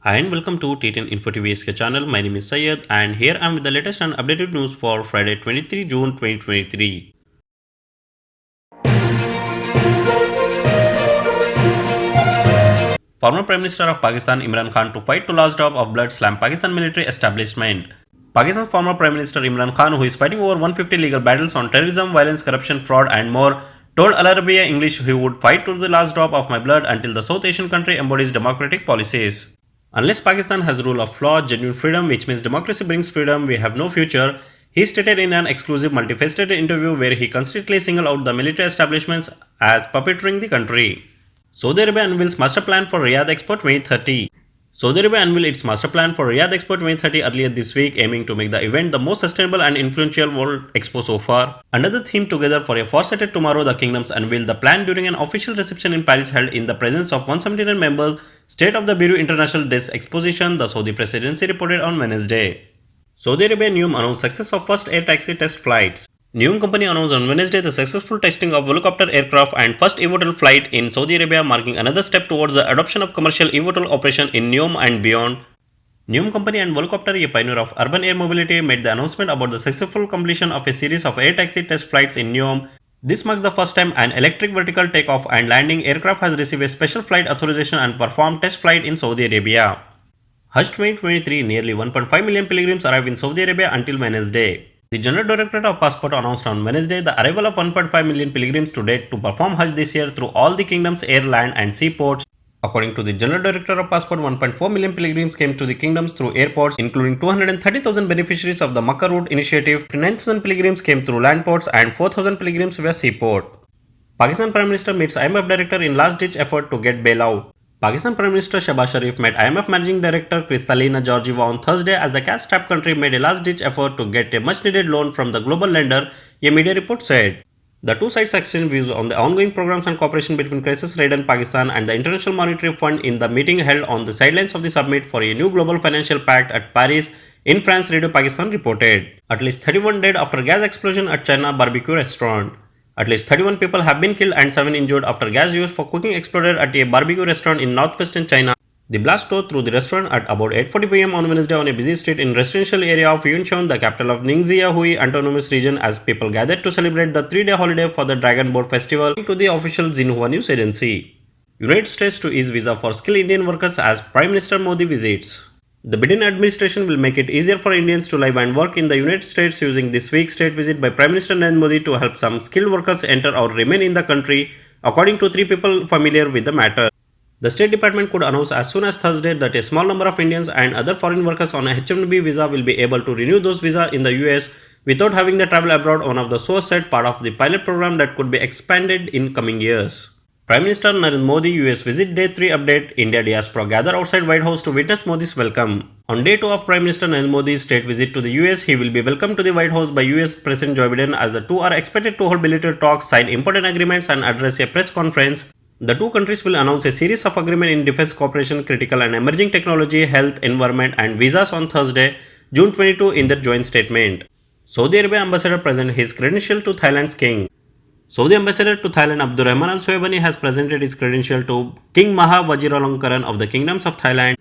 Hi and welcome to T10 Info TV SK channel. My name is Syed and here I am with the latest and updated news for Friday 23 June 2023. Former Prime Minister of Pakistan Imran Khan to fight to last drop of blood slam Pakistan military establishment. Pakistan's former Prime Minister Imran Khan, who is fighting over 150 legal battles on terrorism, violence, corruption, fraud and more, told Al Arabiya English he would fight to the last drop of my blood until the South Asian country embodies democratic policies. Unless Pakistan has rule of law, genuine freedom, which means democracy brings freedom, we have no future, he stated in an exclusive multifaceted interview where he consistently singled out the military establishments as puppeteering the country. Saudi Arabia unveils master plan for Riyadh Expo 2030. Saudi Arabia unveiled its master plan for Riyadh Expo 2030 earlier this week, aiming to make the event the most sustainable and influential world expo so far. Under the theme Together for a Far-Sighted Tomorrow, the kingdoms unveiled the plan during an official reception in Paris held in the presence of 179 members. State of the Bureau International Desk Exposition, the Saudi presidency reported on Wednesday. Saudi Arabia Neom announced success of first air taxi test flights. Neom company announced on Wednesday the successful testing of helicopter aircraft and first eVTOL flight in Saudi Arabia, marking another step towards the adoption of commercial eVTOL operation in Neom and beyond. Neom company and Volocopter, a pioneer of urban air mobility, made the announcement about the successful completion of a series of air taxi test flights in Neom. This marks the first time an electric vertical takeoff and landing aircraft has received a special flight authorization and performed test flight in Saudi Arabia. Hajj 2023, nearly 1.5 million pilgrims arrive in Saudi Arabia until Wednesday. The General Directorate of Passport announced on Wednesday the arrival of 1.5 million pilgrims to date to perform Hajj this year through all the kingdom's air, land and seaports. According to the General Director of Passport, 1.4 million pilgrims came to the kingdoms through airports, including 230,000 beneficiaries of the Makkah Route initiative, 9,000 pilgrims came through land ports and 4,000 pilgrims via seaport. Pakistan Prime Minister meets IMF Director in last-ditch effort to get bailout. Pakistan Prime Minister Shehbaz Sharif met IMF Managing Director Kristalina Georgieva on Thursday as the cash-strapped country made a last-ditch effort to get a much-needed loan from the global lender, a media report said. The two sides exchanged views on the ongoing programs and cooperation between crisis-ridden Pakistan and the International Monetary Fund in the meeting held on the sidelines of the summit for a new global financial pact at Paris. In France, Radio Pakistan reported. At least 31 dead after gas explosion at China barbecue restaurant. At least 31 people have been killed and 7 injured after gas used for cooking exploded at a barbecue restaurant in northwestern China. The blast tore through the restaurant at about 8:40 p.m. on Wednesday on a busy street in residential area of Yunchon, the capital of Ningxia Hui Autonomous Region, as people gathered to celebrate the 3-day holiday for the Dragon Boat Festival, according to the official Xinhua news agency. United States to ease visa for skilled Indian workers as Prime Minister Modi visits. The Biden administration will make it easier for Indians to live and work in the United States using this week's state visit by Prime Minister Narendra Modi to help some skilled workers enter or remain in the country, according to 3 people familiar with the matter. The State Department could announce as soon as Thursday that a small number of Indians and other foreign workers on a H-1B visa will be able to renew those visas in the US without having to travel abroad, one of the sources said, part of the pilot program that could be expanded in coming years. Prime Minister Narendra Modi US visit day 3 update. India diaspora gather outside White House to witness Modi's welcome. On day 2 of Prime Minister Narendra Modi's state visit to the US, he will be welcomed to the White House by US President Joe Biden as the two are expected to hold bilateral talks, sign important agreements and address a press conference. The two countries will announce a series of agreements in defense cooperation, critical and emerging technology, health, environment and visas on Thursday, June 22 in their joint statement. Saudi Arabia ambassador presented his credential to Thailand's king. Saudi Ambassador to Thailand Abdurrahman Al Soebani has presented his credential to King Maha Vajiralongkorn of the Kingdoms of Thailand.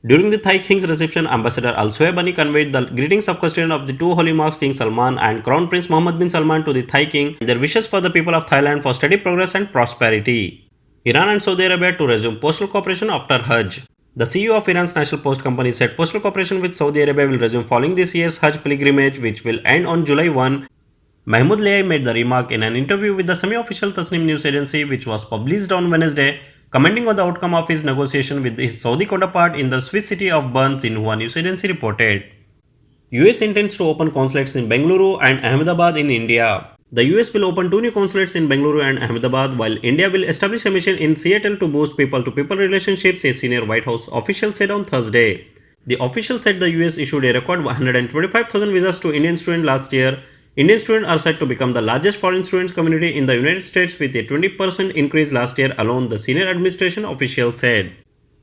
During the Thai King's reception, Ambassador Al Soebani conveyed the greetings of custodian of the two holy mosques, King Salman and Crown Prince Mohammed bin Salman, to the Thai King and their wishes for the people of Thailand for steady progress and prosperity. Iran and Saudi Arabia to resume postal cooperation after Hajj. The CEO of Iran's national post company said postal cooperation with Saudi Arabia will resume following this year's Hajj pilgrimage, which will end on July 1. Mahmoud Leahy made the remark in an interview with the semi-official Tasnim news agency, which was published on Wednesday, commenting on the outcome of his negotiation with his Saudi counterpart in the Swiss city of Bern, Xinhua news agency reported. US intends to open consulates in Bengaluru and Ahmedabad in India. The US will open 2 new consulates in Bengaluru and Ahmedabad, while India will establish a mission in Seattle to boost people-to-people relationships, a senior White House official said on Thursday. The official said the US issued a record 125,000 visas to Indian students last year. Indian students are said to become the largest foreign students community in the United States with a 20% increase last year alone, the senior administration official said.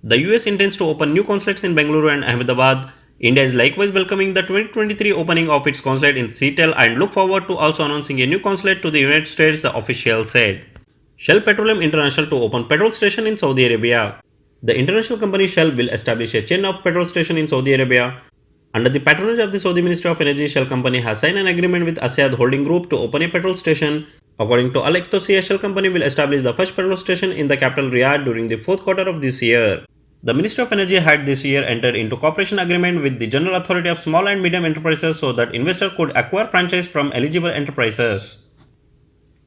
The US intends to open new consulates in Bengaluru and Ahmedabad. India is likewise welcoming the 2023 opening of its consulate in Seattle and look forward to also announcing a new consulate to the United States, the official said. Shell Petroleum International to open petrol station in Saudi Arabia. The international company Shell will establish a chain of petrol stations in Saudi Arabia. Under the patronage of the Saudi Ministry of Energy, Shell company has signed an agreement with Asyad Holding Group to open a petrol station. According to Al Eqtosiya, Shell company will establish the first petrol station in the capital Riyadh during the fourth quarter of this year. The Ministry of Energy had this year entered into cooperation agreement with the General Authority of Small and Medium Enterprises so that investors could acquire franchise from eligible enterprises.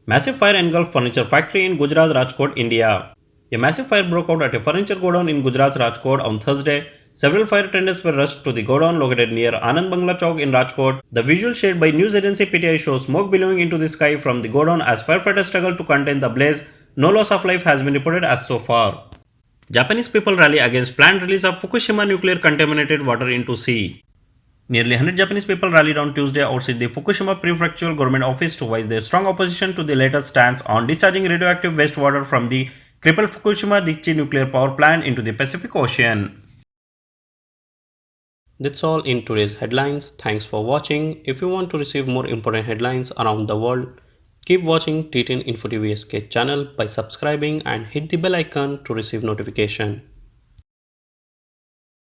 Massive fire engulfed furniture factory in Gujarat, Rajkot, India. A massive fire broke out at a furniture godown in Gujarat's Rajkot on Thursday. Several fire attendants were rushed to the godown located near Anand Bangla Chowk in Rajkot. The visual shared by news agency PTI shows smoke billowing into the sky from the godown as firefighters struggle to contain the blaze. No loss of life has been reported as so far. Japanese people rally against planned release of Fukushima nuclear contaminated water into sea. Nearly 100 Japanese people rallied on Tuesday outside the Fukushima Prefectural Government Office to voice their strong opposition to the latest stance on discharging radioactive wastewater from the crippled Fukushima Daiichi nuclear power plant into the Pacific Ocean. That's all in today's headlines. Thanks for watching. If you want to receive more important headlines around the world, keep watching T10 Info TV SK channel by subscribing and hit the bell icon to receive notification.